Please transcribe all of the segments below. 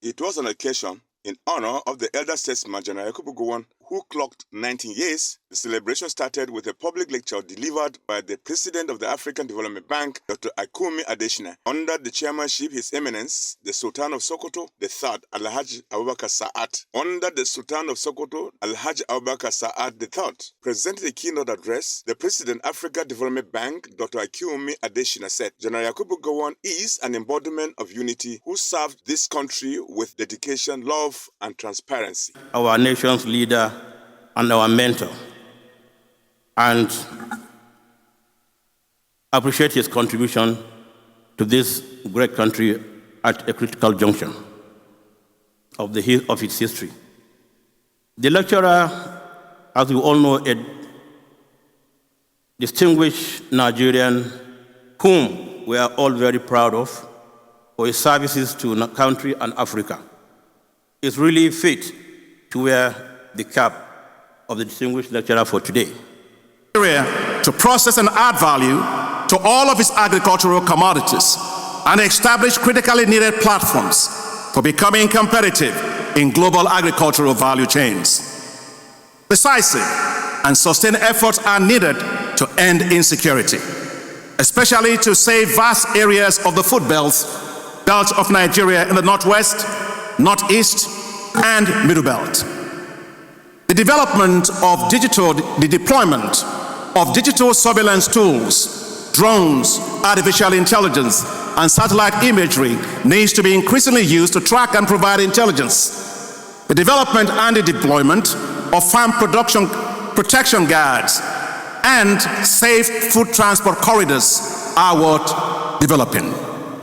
It was an occasion in honor of the elder statesman General Yakubu Gowon, who clocked 19 years. The celebration started with a public lecture delivered by the President of the African Development Bank, Dr. Akinwumi Adesina, under the chairmanship His Eminence, the Sultan of Sokoto, the Third, Alhaji Abubakar Sa'ad. Under the Sultan of Sokoto, Alhaji Abubakar Sa'ad the Third, presented a keynote address. The President, Africa Development Bank, Dr. Akinwumi Adesina, said, General Yakubu Gowon is an embodiment of unity who served this country with dedication, love, and transparency. Our nation's leader and our mentor, and appreciate his contribution to this great country at a critical junction of its history. The lecturer, as we all know, a distinguished Nigerian whom we are all very proud of for his services to the country and Africa, is really fit to wear the cap of the distinguished lecturer for today. To process and add value to all of its agricultural commodities and establish critically needed platforms for becoming competitive in global agricultural value chains. Decisive and sustained efforts are needed to end insecurity, especially to save vast areas of the food belt of Nigeria in the Northwest, Northeast, and Middle Belt. The deployment of digital surveillance tools, drones, artificial intelligence, and satellite imagery needs to be increasingly used to track and provide intelligence. The development and the deployment of farm protection guards and safe food transport corridors are worth developing.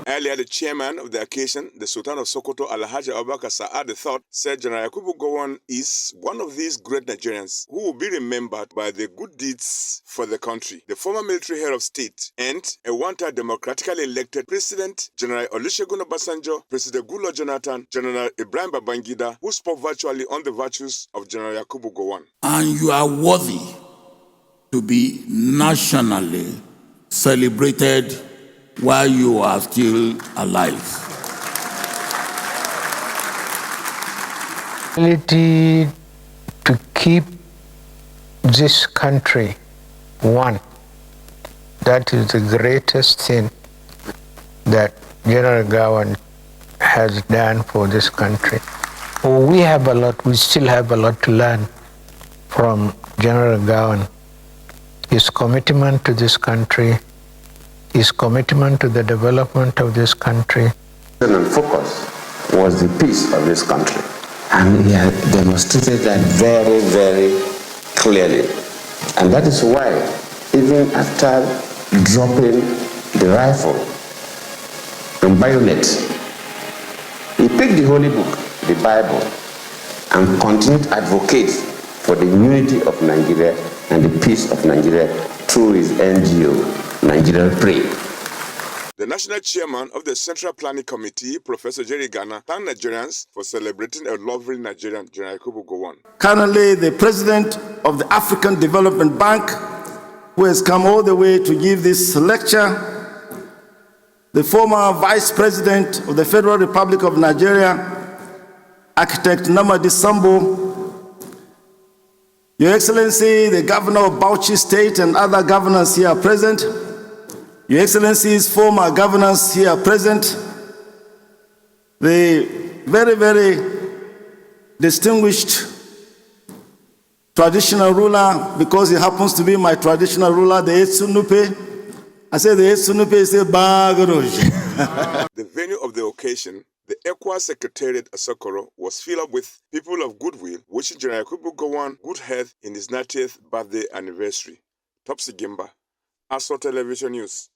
Earlier, the chairman of the occasion, the Sultan of Sokoto, Alhaji Abubakar Sa'ad III, said General Yakubu Gowon is one of these great Nigerians who will be remembered by the good deeds for the country. The former military head of state and a one-time democratically elected President, General Olusegun Obasanjo, President Goodluck Jonathan, General Ibrahim Babangida, who spoke virtually on the virtues of General Yakubu Gowon. And you are worthy to be nationally celebrated while you are still alive. Ability to keep this country one, that is the greatest thing that General Gowon has done for this country. We still have a lot to learn from General Gowon. His commitment to this country, his commitment to the development of this country. And focus was the peace of this country. And he had demonstrated that very, very clearly. And that is why, even after dropping the rifle and bayonet, he picked the Holy Book, the Bible, and continued to advocate for the unity of Nigeria and the peace of Nigeria through his NGO. Nigeria Pray. The national chairman of the Central Planning Committee, Professor Jerry Ghana, thanked Nigerians for celebrating a lovely Nigerian, General Yakubu Gowon. Currently, the president of the African Development Bank, who has come all the way to give this lecture, the former vice president of the Federal Republic of Nigeria, Architect Namadi Sambo, Your Excellency, the Governor of Bauchi State and other governors here present, Your Excellencies, former governors here present, the very, very distinguished traditional ruler, because he happens to be my traditional ruler, the Etsunupe. I say the Etsunupe is a Bagaroj. The venue of the occasion, the ECOWAS Secretariat at Socorro, was filled up with people of goodwill wishing General Yakubu Gowon good health in his 90th birthday anniversary. Topsy Gimba, ASO Television News.